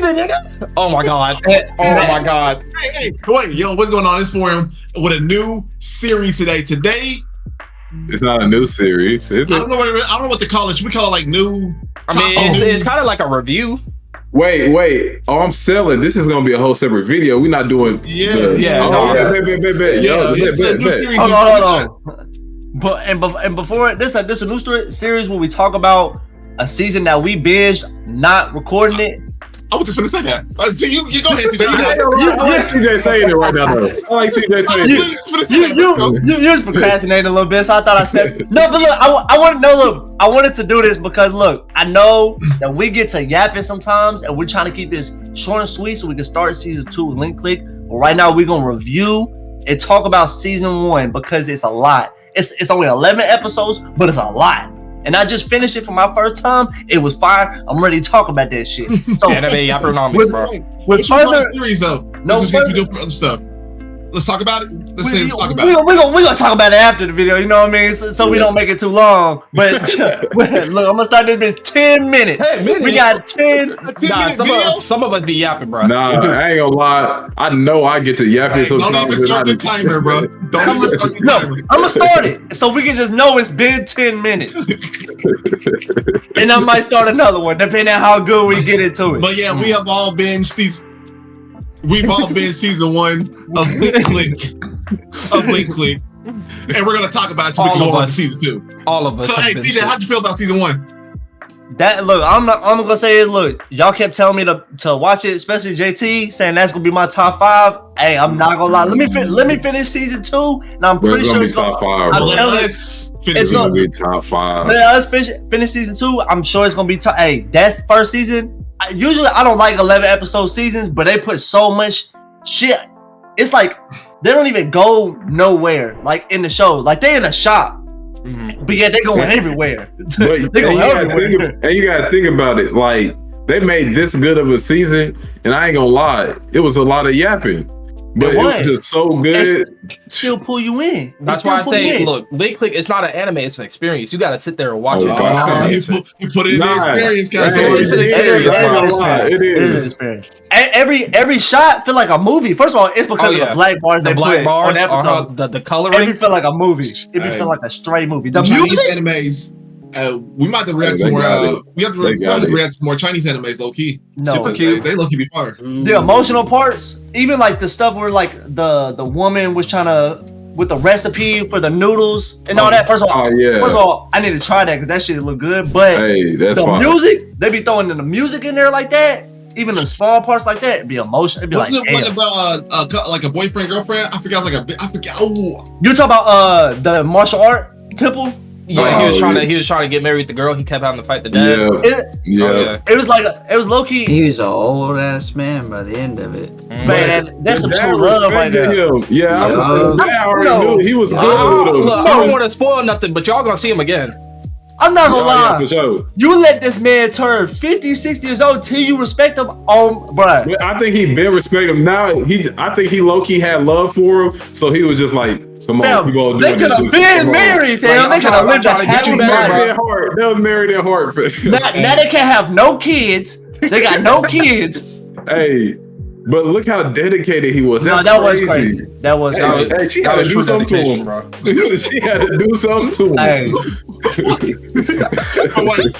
it, nigga. Oh my god. Oh my god. Hey, wait, yo, what's going on? This forum with a new series today. Today, it's not a new series. I don't know what to call it. Should we call it like new? I mean, it's kind of like a review. Wait. Oh, I'm selling. This is gonna be a whole separate video. We're not doing. Bet. It's a new series. Hold on. But before this is a new series where we talk about a season that we binged, not recording it. I was just gonna say that. So you go ahead, CJ. I like CJ saying it right now, though. I like CJ saying it. You just procrastinating a little bit, so I thought I said no. But look, I want to know. Look, I wanted to do this because look, I know that we get to yapping sometimes, and we're trying to keep this short and sweet so we can start season 2 with Link Click. But right now, we're gonna review and talk about season 1 because it's a lot. It's only 11 episodes, but it's a lot. And I just finished it for my first time. It was fire. I'm ready to talk about that shit. So anime yappernomics, bro. With further series though, no further, we do for other stuff. Let's talk about it. Let's talk about it. We're gonna talk about it after the video. You know what I mean? So we don't make it too long. But look, I'm gonna start this bitch 10 minutes. 10 minutes. We got 10. Some of us be yapping, bro. Nah, I ain't gonna lie. I know I get to yapping. Hey, don't even start the timer, bro. Don't even start the timer. I'm gonna start it so we can just know it's been 10 minutes. And I might start another one depending on how good we get into it. But yeah, we have all been season 1 of Link Click. And we're gonna talk about it so we can go on to season 2. All of us. So hey, CJ, how'd you feel about season 1? That look, I'm gonna say is look, y'all kept telling me to watch it, especially JT, saying that's gonna be my top 5. Hey, I'm not gonna lie. Let me finish season 2, and I'm pretty sure it's gonna be top 5. I'm telling you, it's gonna be top 5. Man, let's finish season 2. I'm sure it's gonna be top. Hey, that's first season. Usually I don't like 11 episode seasons, but they put so much shit. It's like they don't even go nowhere. Like in the show, like they in a shop. Mm-hmm. But yeah, they're going everywhere. They go everywhere. And you gotta think about it. Like they made this good of a season, and I ain't gonna lie, it was a lot of yapping. But it was just so good. Still pull you in. That's why I say, look, Link Click, it's not an anime, it's an experience. You gotta sit there and watch it. You put it in the experience, guys. It's an experience. It is an experience. Every shot feel like a movie. First of all, it's because of the black bars they put on episodes. The coloring. It feel like a movie. It feel like a straight movie. The Chinese animes. We might have to react to more. We have to react to more Chinese animes, low key. No, super cute. They low key be fire. The emotional parts, even like the stuff where like the woman was trying to with the recipe for the noodles and all that. First of all, I need to try that because that shit look good. But the music, they be throwing in the music in there like that. Even the small parts like that, it'd be emotional. It'd be Wasn't like, it about like a boyfriend girlfriend? I forgot. I forget. Oh, you talking about the martial art temple? Yeah, he was trying to get married with the girl. He kept having to fight the dad. It was low key. He was an old ass man by the end of it. Man, that's some true love right there. Yeah, I already knew he was good. Look, I don't want to spoil nothing, but y'all gonna see him again. I'm not gonna lie. For sure. You let this man turn 50, 60 years old till you respect him. Oh, bruh. I think he been respecting him now. I think he low key had love for him, so he was just like, "Come on, you gonna do They could have been married, fam. They could have lived a happy life. They was married at heart. Now they can't have no kids. They got no kids. Hey, but look how dedicated he was. That's that was crazy. That was crazy. Hey, she had to do something to him, bro. She had to do something to him.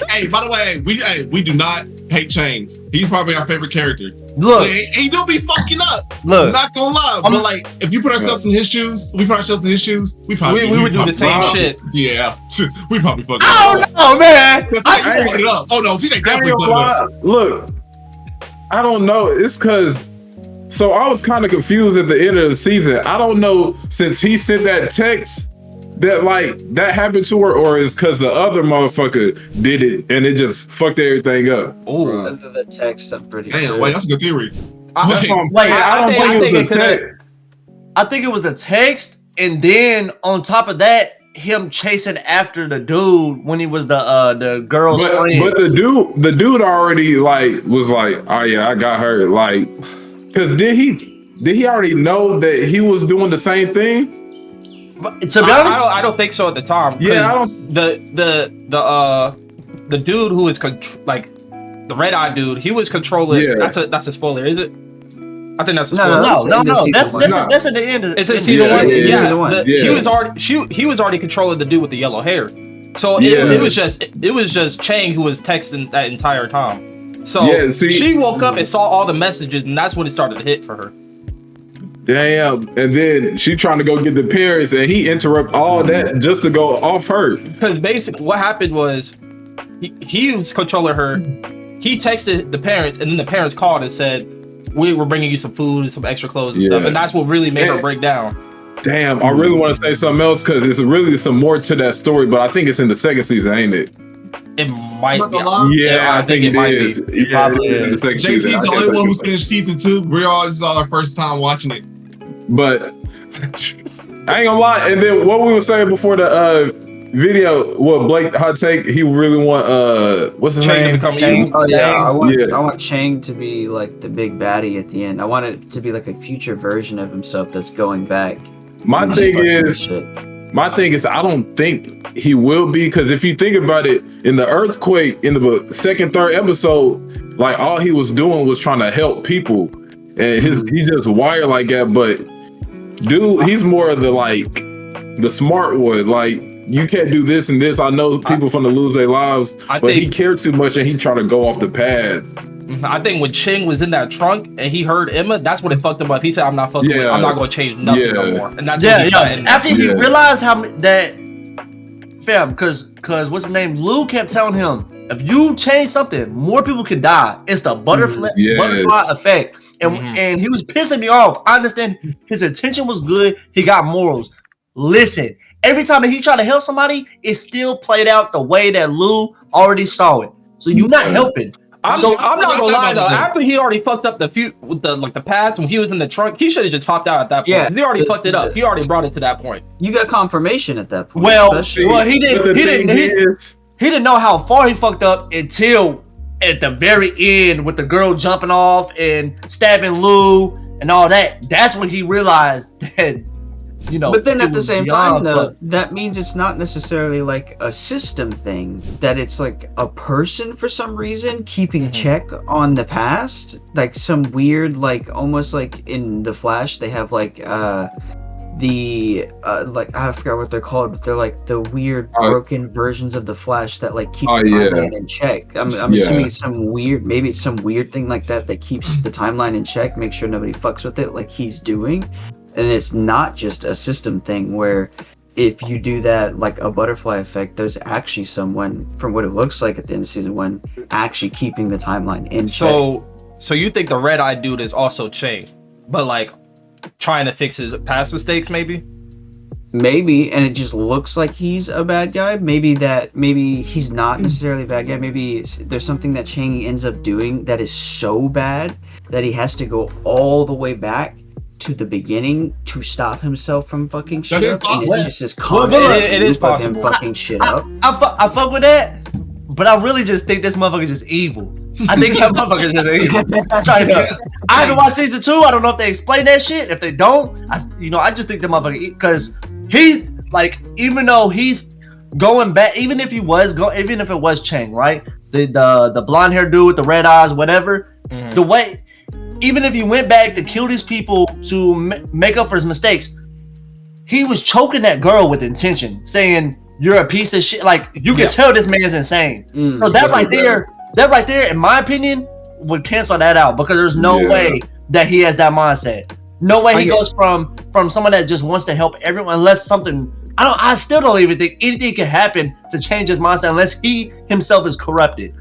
Hey, by the way, we do not hate Cheng. He's probably our favorite character. Look, he don't be fucking up. Look, I'm not gonna lie, but like, if you put ourselves in his shoes, we probably would do the same shit. Yeah, we probably fucking. Oh no, man! I fucked it up. Oh no, see, they definitely fucked it up. Look, I don't know. It's because. So I was kind of confused at the end of the season. I don't know, since he sent that text that like that happened to her, or is because the other motherfucker did it and it just fucked everything up. Oh, the text, I'm pretty sure. Damn, wait, that's a good theory. That's what I'm saying. I don't think it was the text. I think it was the text, and then on top of that, him chasing after the dude when he was the girl's friend. But the dude already like was like, oh yeah, I got her. Like, cause did he already know that he was doing the same thing? But, to be honest, I don't think so at the time. Yeah, I don't. The dude who is the red-eyed dude, he was controlling. Yeah. That's a spoiler, is it? I think that's a spoiler. No. That's at the end of It's in season one. Yeah. He was already controlling the dude with the yellow hair. So it was just Cheng who was texting that entire time. So she woke up and saw all the messages, and that's when it started to hit for her. Damn. And then she trying to go get the parents, and he interrupt all that just to go off her. Because basically what happened was he was controlling her. He texted the parents, and then the parents called and said, we were bringing you some food and some extra clothes and stuff. And that's what really made her break down. Damn, I really want to say something else because it's really some more to that story, but I think it's in the second season, ain't it? It might be. Yeah, I think it is. Yeah, it is in the second season. JP's the only one who's finished season 2. This is our first time watching it. But I ain't gonna lie. And then what we were saying before the video, what Blake hot take, he really want what's his name? To become evil. Oh yeah, I want Cheng to be like the big baddie at the end. I want it to be like a future version of himself that's going back. My thing is, I don't think he will be, because if you think about it, in the earthquake, in the second, third episode, like all he was doing was trying to help people, and he just wired like that. But dude, he's more of the smart one. Like, you can't do this and this. I know people finna lose their lives, but he cared too much and he tried to go off the path. I think when Cheng was in that trunk and he heard Emma, that's when it fucked him up. He said, "I'm not fucking. I'm not going to change nothing no more." And that's after he realized how that, fam, because what's his name? Lu kept telling him, if you change something, more people can die. It's the butterfly effect, and he was pissing me off. I understand his intention was good. He got morals. Listen, every time that he tried to help somebody, it still played out the way that Lu already saw it. So you're not helping. I'm not gonna lie though. After he already fucked up with the past when he was in the trunk, he should have just hopped out at that point. Yeah, he already fucked it up. He already brought it to that point. You got confirmation at that point. Well, he didn't know how far he fucked up until at the very end with the girl jumping off and stabbing Lu and all that. That's when he realized that. But then at the same time, though, that means it's not necessarily like a system thing, that it's like a person for some reason keeping check on the past, like some weird, like almost like in The Flash, they have like like I forgot what they're called, but they're like the weird broken versions of the Flash that like keep the timeline in check. I'm assuming it's maybe it's some weird thing like that keeps the timeline in check, make sure nobody fucks with it like he's doing. And it's not just a system thing where if you do that, like a butterfly effect, there's actually someone, from what it looks like at the end of season 1, actually keeping the timeline in check. So you think the red-eyed dude is also Cheng, but like trying to fix his past mistakes, maybe? Maybe, and it just looks like he's a bad guy. Maybe he's not necessarily a bad guy. Maybe there's something that Cheng ends up doing that is so bad that he has to go all the way back to the beginning to stop himself from fucking shit up. And it's just his it is possible. Him fucking shit up. I fuck with that, but I really just think this motherfucker is evil. I think that motherfucker is just evil. I haven't watched season 2. I don't know if they explain that shit. If they don't, I just think the motherfucker, because he, like, even though he's going back, even if it was Cheng, right? The blonde hair dude with the red eyes, whatever. The way. Even if he went back to kill these people to make up for his mistakes, he was choking that girl with intention, saying, "You're a piece of shit." Like, you can tell this man's insane. So that right there, in my opinion, would cancel that out, because there's no way that he has that mindset. No way he goes from someone that just wants to help everyone, unless something. I still don't even think anything can happen to change his mindset unless he himself is corrupted.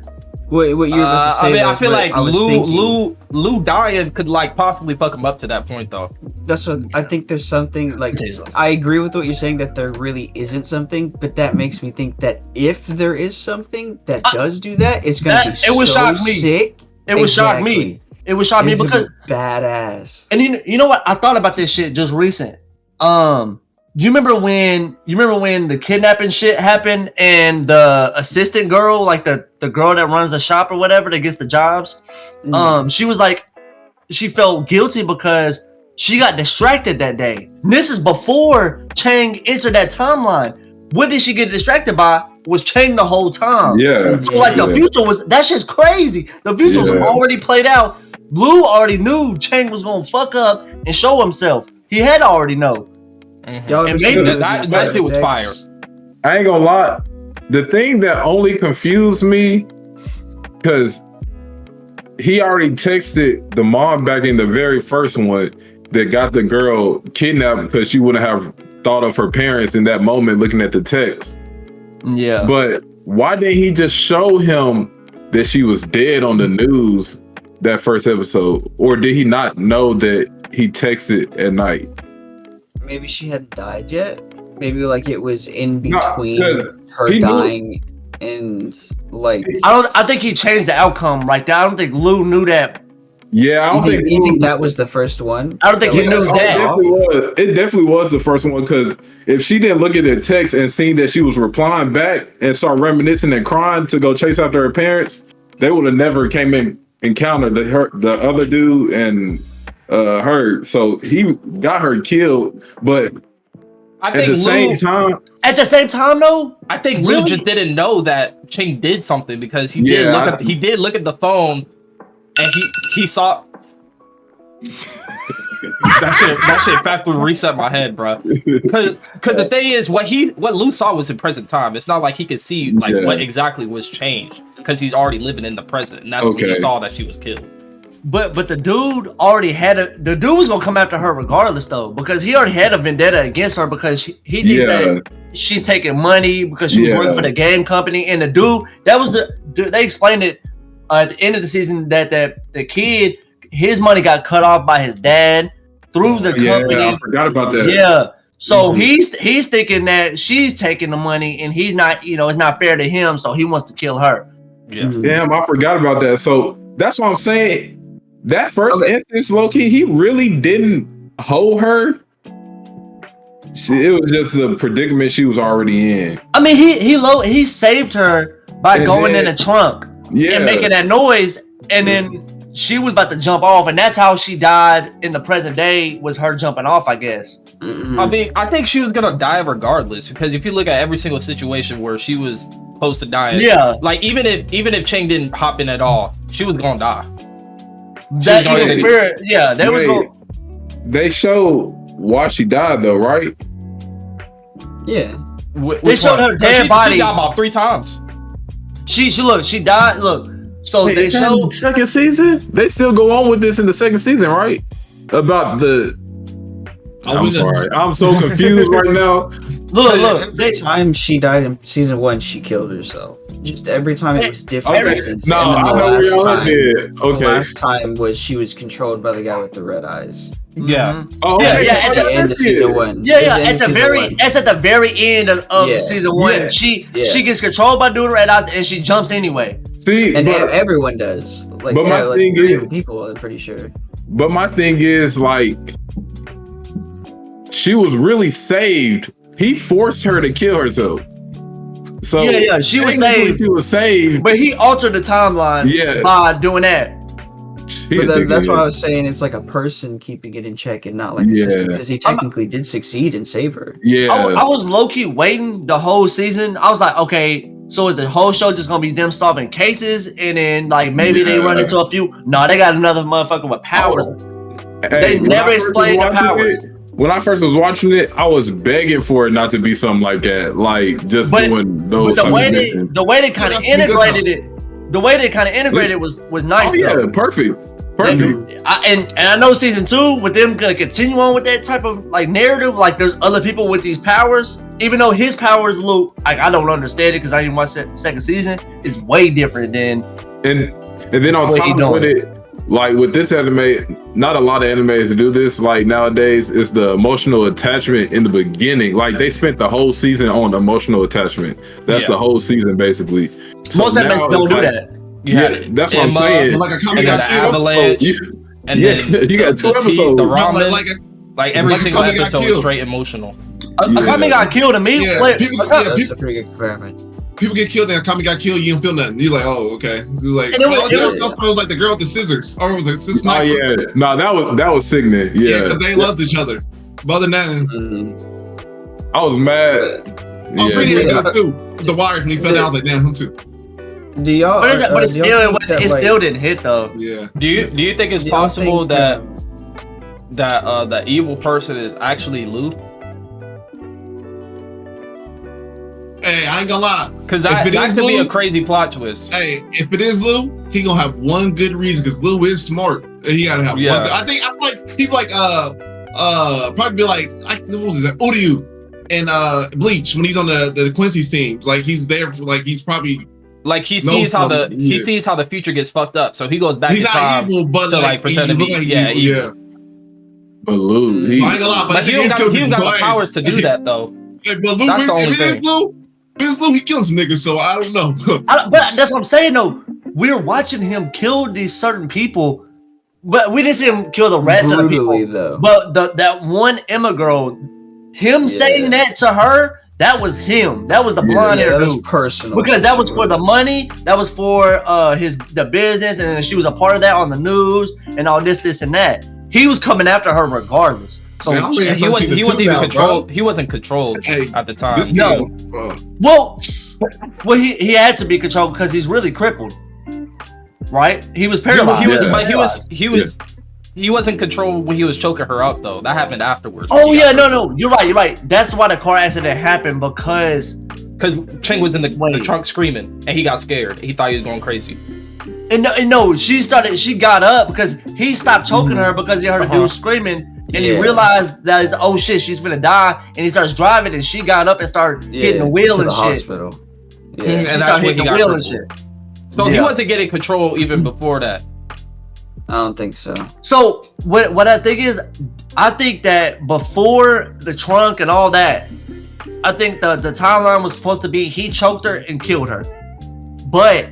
What you're about to say? I mean, I feel like Lu dying could like possibly fuck him up to that point, though. That's what I think. There's something like, I agree with what you're saying, that there really isn't something, but that makes me think that if there is something that does do that, it's gonna be so sick. It would shock me. It would shock me because badass. And you know what? I thought about this shit just recent. You remember when the kidnapping shit happened and the assistant girl, like the girl that runs the shop or whatever that gets the jobs, she was like, she felt guilty because she got distracted that day. And this is before Cheng entered that timeline. what did she get distracted by? Was Cheng the whole time. Yeah. So like the future was that shit's crazy. The future was already played out. Lu already knew Cheng was gonna fuck up and show himself. He had already know. Y'all And maybe that shit was fire. I ain't gonna lie. The thing that only confused me, because he already texted the mom back in the very first one that got the girl kidnapped because she wouldn't have thought of her parents in that moment looking at the text. Yeah. But why didn't he just show him that she was dead on the news that first episode? Or did he not know that he texted at night? Maybe she hadn't died yet. Maybe like it was in between her he dying and like. I think he changed the outcome right there. I don't think Lu knew that. Yeah, I don't think. You think that was the first one? I don't think he knew that. It definitely was the first one, because if she didn't look at the text and seen that she was replying back and start reminiscing and crying to go chase after her parents, they would have never came in encountered the other dude and her. So he got her killed, but at the same time though, I think Lu just didn't know that Cheng did something, because he did look at the phone and he saw that shit factually reset my head, bro. Because the thing is, what Lu saw was in present time. It's not like he could see what exactly was changed, because he's already living in the present, and that's when he saw that she was killed. But the dude already the dude was gonna come after her regardless though, because he already had a vendetta against her because he thinks that she's taking money because she was working for the game company, and the dude they explained it at the end of the season that the kid, his money got cut off by his dad through the company. I forgot about that. Yeah. So he's thinking that she's taking the money and he's not, it's not fair to him, so he wants to kill her. Yeah. Damn, I forgot about that. So that's what I'm saying. That first instance, low-key, he really didn't hold her. It was just the predicament she was already in. I mean, he saved her by going in the trunk and making that noise, and then she was about to jump off, and that's how she died in the present day, was her jumping off, I guess. I mean, I think she was gonna die regardless, because if you look at every single situation where she was close to dying, like even if Cheng didn't hop in at all, she was gonna die. That evil spirit, they showed why she died though, right? Yeah. They showed her dead body. She died about 3 times. She died. Look, so they showed second season. They still go on with this in the second season, right? About the. I'm sorry, I'm so confused right now. Look. Every time she died in season 1, she killed herself. Just every time it was different. No, I know where y'all did. Okay. The last time was she was controlled by the guy with the red eyes. Yeah. Oh, at the end of season 1. It's at the very end of season 1. She gets controlled by dude with red eyes and she jumps anyway. See, and everyone does. Like, but my thing is, people, I'm pretty sure. But my thing is, like, she was really saved. He forced her to kill herself. So she was saved. She was saved, but he altered the timeline by doing that. But that's why I was saying it's like a person keeping it in check and not like a system, because he technically did succeed and save her. Yeah, I was low key waiting the whole season. I was like, okay, so is the whole show just gonna be them solving cases, and then like maybe they run into a few? No, they got another motherfucker with powers. They never explained the powers. When I first was watching it, I was begging for it not to be something like that, like just doing those. But the way they kind of integrated it, was nice. Oh yeah, perfect. And I know season 2 with them gonna continue on with that type of like narrative. Like there's other people with these powers, even though his powers look like I don't understand it because I didn't watch that second season. It's way different than. And then on top of it. Like with this anime, not a lot of animes do this. Like nowadays, it's the emotional attachment in the beginning. Like they spent the whole season on emotional attachment. That's the whole season basically. So most animes don't do that. That's what I'm saying. Like a comedy avalanche. And then you got 2 episodes. The ramen, like every single episode is straight emotional. Akame got killed to me. That's a pretty good comparison. People get killed and Akame got killed, you don't feel nothing. You're like, oh, okay. It's like, it was like the girl with the scissors, or was it sniper? Oh yeah, no, that was sickening. Yeah, because they loved each other. But other than that, I was mad. Oh, yeah. Too. The wires when he fell down, I was like, damn, him too. Do y'all? But it still didn't hit though. Yeah. Do you think it's possible that the evil person is actually Lu? Hey, I ain't gonna lie. Because that could be a crazy plot twist. Hey, if it is Lu, he gonna have one good reason because Lu is smart. And he gotta have one. I think I'm like people like probably be like what was that Uryu and Bleach when he's on the Quincy's team. Like he's there. Like he's probably. Like he sees how the future gets fucked up, so he goes back in time evil, but to like pretend to be evil. Yeah. But Lu, he don't got the powers to do that though. Hey, but Lu, that's the only thing. If it's Lu, he kills niggas, so I don't know. But that's what I'm saying though. We're watching him kill these certain people, but we didn't see him kill the rest of the people. Though. But that one Emma girl, saying that to her. That was him. That was the blonde hair dude. That was personal. Because that was for the money. That was for the business, and she was a part of that on the news and all this and that. He was coming after her regardless. So he wasn't even controlled. He wasn't controlled at the time. No. Well, he had to be controlled because he's really crippled. Right? He was paralyzed. He wasn't controlled when he was choking her out though. That happened afterwards. Oh yeah, no, you're right. That's why the car accident happened because Cheng was in the trunk screaming and he got scared. He thought he was going crazy. And no, she got up because he stopped choking her because he heard a dude screaming and he realized that oh shit, she's gonna die, and he starts driving and she got up and started hitting the wheel and shit. Hospital. Yeah, and that's when he got wheel and shit. So he wasn't getting control even before that. I don't think so. So what I think is, I think that before the trunk and all that, I think the timeline was supposed to be he choked her and killed her, but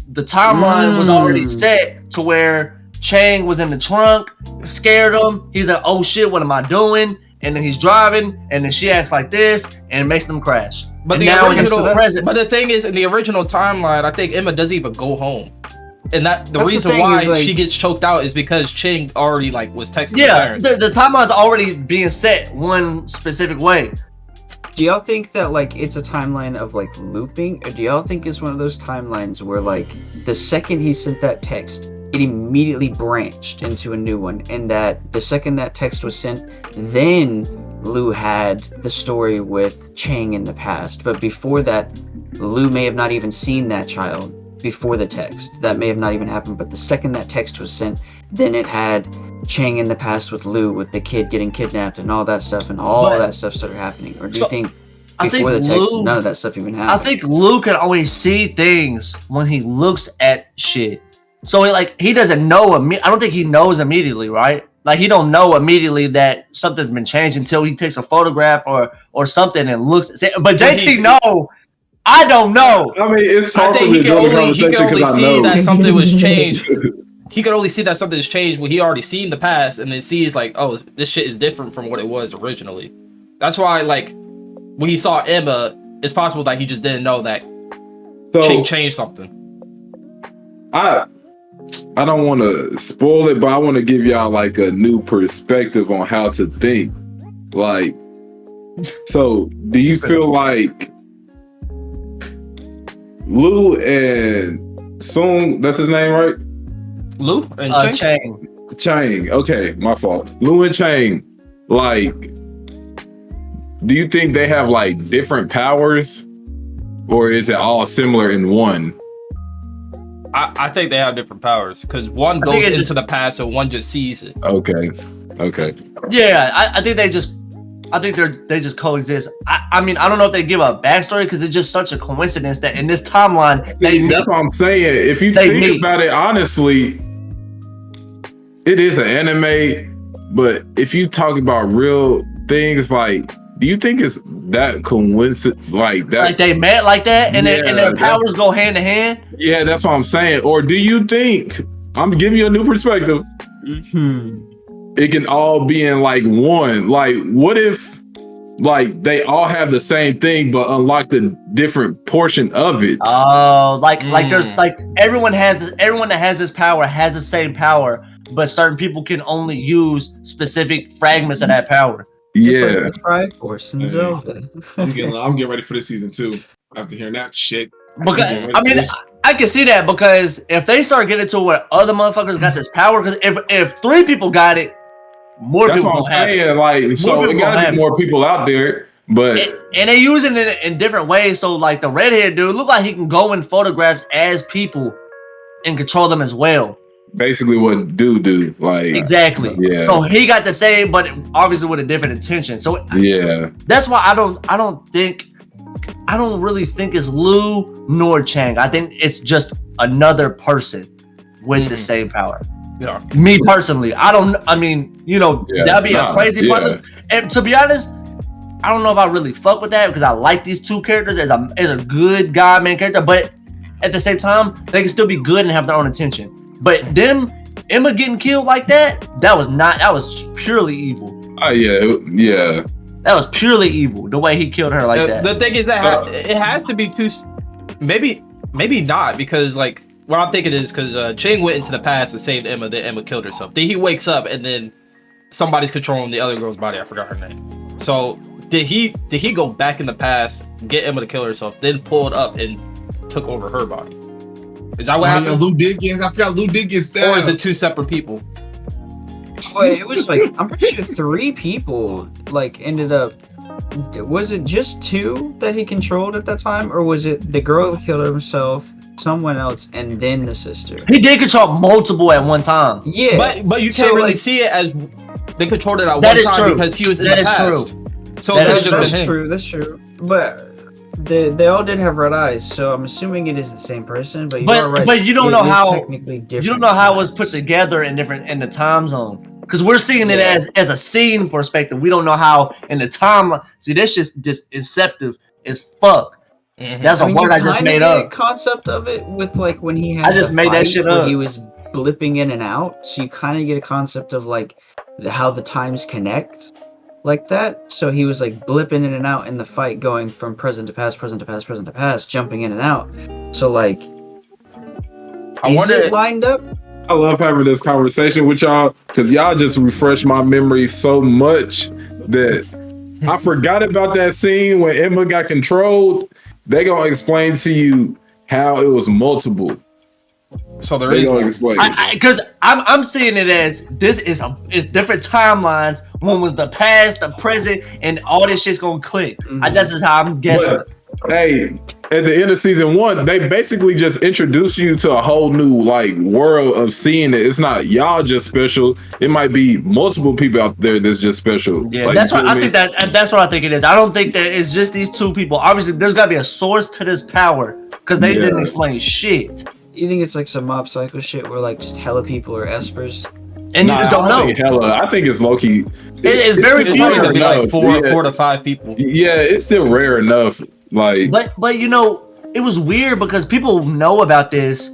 the timeline was already set to where Cheng was in the trunk, scared him. He's like, "Oh shit, what am I doing?" And then he's driving, and then she acts like this, and it makes them crash. But the thing is, in the original timeline, I think Emma doesn't even go home. And the reason why she gets choked out is because Cheng already was texting the parents. The timeline's already being set one specific way. Do y'all think that it's a timeline of looping, or do y'all think it's one of those timelines where the second he sent that text, it immediately branched into a new one, and that the second that text was sent, then Lu had the story with Cheng in the past, but before that, Lu may have not even seen that child before the text. That may have not even happened, but the second that text was sent, then it had Cheng in the past with Lu, with the kid getting kidnapped and all that stuff, and that stuff started happening. Or do you think before the text, none of that stuff even happened? I think Lu can always see things when he looks at shit. So he doesn't know. I don't think he knows immediately, right? He don't know immediately that something's been changed until he takes a photograph or something and looks. But JT know. I don't know. I mean, it's hard for me to join the conversation because I know that something was changed. He could only see that something has changed when he already seen the past, and then sees oh, this shit is different from what it was originally. That's why when he saw Emma, it's possible that he just didn't know that Cheng changed something. I don't want to spoil it, but I want to give y'all a new perspective on how to think. So do you feel like Lu and Sung, that's his name, right? Lu and Cheng. Cheng. Okay, my fault. Lu and Cheng, do you think they have different powers, or is it all similar in one? I think they have different powers because one goes into the past and one just sees it. Okay. Yeah, I think they just coexist. I mean, I don't know if they give a backstory because it's just such a coincidence that in this timeline that's what I'm saying. If you think about it honestly, it is an anime, but if you talk about real things, do you think it's that coincidence that they met like that and their powers go hand in hand? Yeah, that's what I'm saying. Or do you think, I'm giving you a new perspective, it can all be in one? What if they all have the same thing but unlock the different portion of it? Oh, there's everyone that has this power has the same power, but certain people can only use specific fragments of that power. Yeah. Like Tribe Force and Zelda. I'm getting ready for this season too. After hearing that shit. Because I mean, I can see that because if they start getting to where other motherfuckers got this power, because if 3 people got it, more That's people. That's what I'm saying. Like, so it gotta be more people out there. But and they using it in different ways. So like the redhead dude look like he can go in photographs as people and control them as well. Basically what do like exactly. Yeah. So he got the same, but obviously with a different intention. So yeah, that's why I don't really think it's Lu nor Cheng. I think it's just another person with the same power. Yeah. Me personally, that'd be a crazy process. And to be honest, I don't know if I really fuck with that because I like these 2 characters as a good guy main character, but at the same time, they can still be good and have their own intention. But Emma getting killed like that was purely evil. Oh yeah. That was purely evil, the way he killed her like that. The thing is that it has to be too, maybe not, because like what I'm thinking is because Cheng went into the past and saved Emma, then Emma killed herself. Then he wakes up and then somebody's controlling the other girl's body. I forgot her name. So did he go back in the past, get Emma to kill herself, then pull it up and took over her body? Is that what happened? I forgot Lu did get stabbed. Or is it 2 separate people? Wait, it was like I'm pretty sure 3 people like ended up. Was it just 2 that he controlled at that time, or was it the girl that killed herself, someone else, and then the sister? He did control multiple at one time. Yeah, but you can't really see it as they controlled it at one time because he was in the past. True. So that's true. That's true. But they all did have red eyes, so I'm assuming it is the same person. But you are right. But you don't know how technically different. You don't know how it was put together in the time zone. Because we're seeing it as a scene perspective. We don't know how in the time. See, that's just inceptive as fuck. Mm-hmm. That's a word I just made up. Concept of it with like when he had. I just made that shit up. He was blipping in and out, so you kind of get a concept of like how the times connect, like that. So he was like blipping in and out in the fight, going from present to past, present to past, present to past, jumping in and out. So like, is it lined up? I love having this conversation with y'all because y'all just refresh my memory so much that I forgot about that scene when Emma got controlled. They gonna explain to you how it was multiple. So there is because I'm seeing it as this is different timelines. One was the past, the present, and all this shit's gonna click. Mm-hmm. This is how I'm guessing. But, hey, at the end of season 1, they basically just introduce you to a whole new like world of seeing it. It's not y'all just special. It might be multiple people out there that's just special. Yeah, like, that's what I think. That's what I think it is. I don't think that it's just these 2 people. Obviously, there's got to be a source to this power because they didn't explain shit. You think it's like some Mob Psycho shit where like just hella people are espers? And you just don't know. I think it's low-key. It's very few. It's be like 4 to 5 people. Yeah, it's still rare enough. Like, but it was weird because people know about this.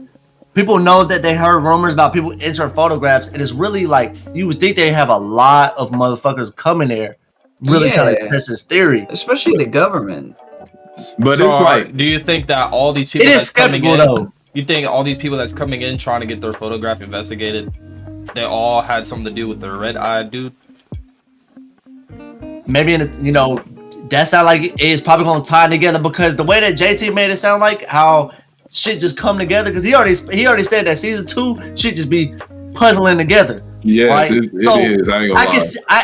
People know that they heard rumors about people entering photographs, and it's really like you would think they have a lot of motherfuckers coming there, really trying to test this theory, especially the government. But so, it's like, do you think that all these people that's coming in, you think all these people that's coming in trying to get their photograph investigated, they all had something to do with the red-eyed dude? Maybe that sound like it's probably gonna tie together because the way that JT made it sound like how shit just come together because he already said that season 2 shit just be puzzling together. Yes, right? it is. I ain't gonna lie.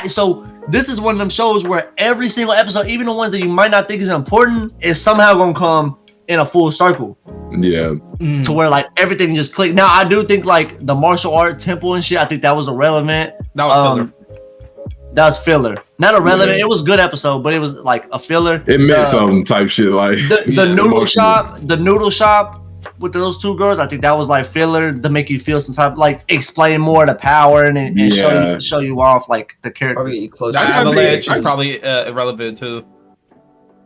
So this is one of them shows where every single episode, even the ones that you might not think is important, is somehow gonna come in a full circle. Yeah. To where like everything just clicked. Now I do think like the martial art temple and shit, I think that was irrelevant. That was filler. That was filler. Not irrelevant. Yeah. It was a good episode, but it was like a filler. It meant some type shit like the noodle shop. The noodle shop with those 2 girls. I think that was like filler to make you feel some type like explain more the power and show you off like the characters. The avalanche is probably irrelevant too.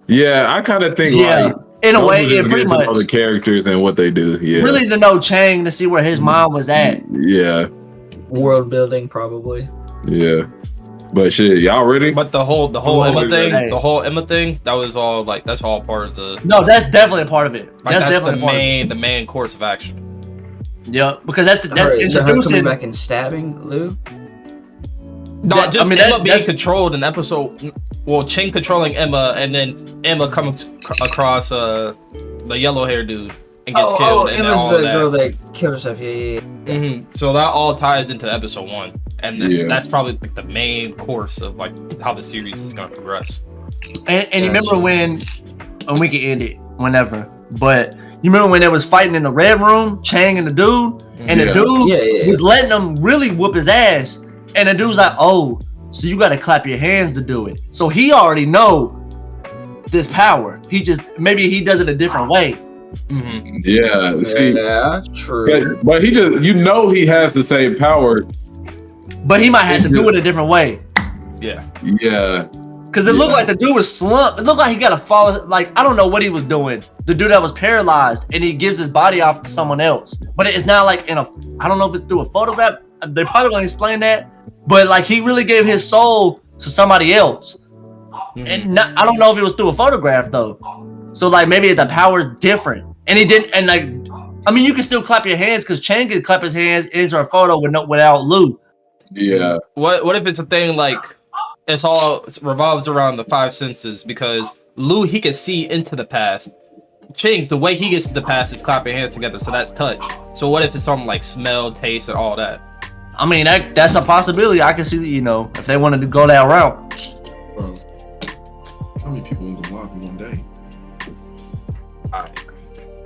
Yeah, I kind of think like in a way, it pretty much the characters and what they do. Yeah, really to know Cheng to see where his mom was at. Yeah, world building probably. Yeah. But shit, y'all ready? But the whole Emma thing, the whole Emma thing, that was all like that's all part of the. No, that's definitely a part of it. Like, that's the main course of action. Yeah, because that's introducing coming back and stabbing Lu. No, just Emma being controlled in episode. Well, Cheng controlling Emma, and then Emma coming across the yellow hair dude and gets killed. And Emma's the girl that killed herself. Yeah. Mm-hmm. So that all ties into episode 1, and that's probably like the main course of like how the series is going to progress. And you remember when we can end it whenever, but you remember when they was fighting in the red room, Cheng and the dude, and the dude was letting them really whoop his ass, and the dude's like, "Oh, so you got to clap your hands to do it." So he already know this power. He just maybe he does it a different way. Mm-hmm. Yeah, see, true. But he just he has the same power, but he might have to do it a different way. Yeah. Because it looked like the dude was slumped. It looked like he got to fall. Like, I don't know what he was doing. The dude that was paralyzed, and he gives his body off to someone else. But it's not like I don't know if it's through a photograph. They're probably going to explain that. But like, he really gave his soul to somebody else. Mm-hmm. And I don't know if it was through a photograph, though. So like, maybe the power's different. And he didn't, and like, I mean, you can still clap your hands because Cheng could clap his hands into a photo without Lu. Yeah. What if it's a thing like, it revolves around the 5 senses, because Lu, he can see into the past. Cheng, the way he gets to the past is clapping hands together, so that's touch. So what if it's something like smell, taste, and all that? I mean, that's a possibility. I can see, if they wanted to go that route. Bro, how many people in the live in one day?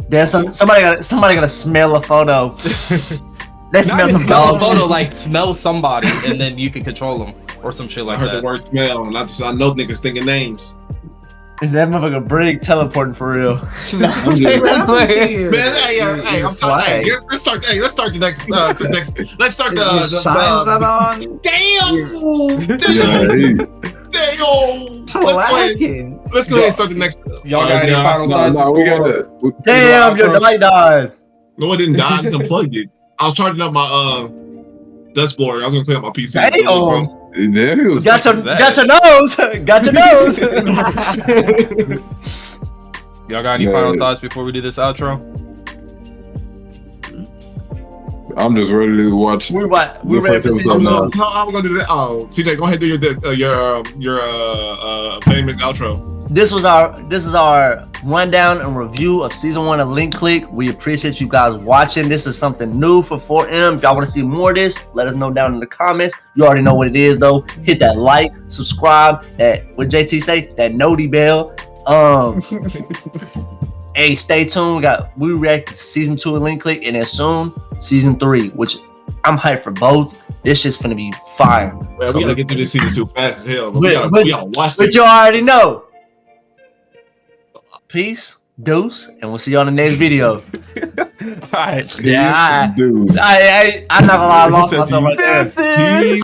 There's somebody gotta smell a photo. They smell some dogs. Photo, like smell somebody, and then you can control them. Or some shit like that. I heard the word smell, and I know niggas thinking names. And that motherfucker brig teleporting for real. Man, hey, I'm talking. Hey, let's start the next. Let's start the signs that on. Damn. Let's go ahead and start the next. Y'all got any final thoughts? No, we got it. Damn, your light died. No, it didn't die. I just unplugged it. I was charging up my dashboard. I was gonna clean up my PC. Damn. Got your nose. Got your nose. Y'all got any final thoughts before we do this outro? I'm just ready to watch. We're ready for season 2. No, I'm gonna do that. Oh, CJ, go ahead and do your famous outro. This is our rundown and review of season 1 of Link Click. We appreciate you guys watching. This is something new for 4M. If y'all want to see more of this, let us know down in the comments. You already know what it is though. Hit that like, subscribe, that what JT say, that noti bell. Hey, stay tuned. We react to season 2 of Link Click, and then soon season 3, which I'm hyped for both. This shit's gonna be fire. Well, we gotta get through this season 2 fast as hell. We gotta watch this. But you already know. Peace, deuce, and we'll see you on the next video. All right. Yeah. I'm not gonna lie, I lost myself right there.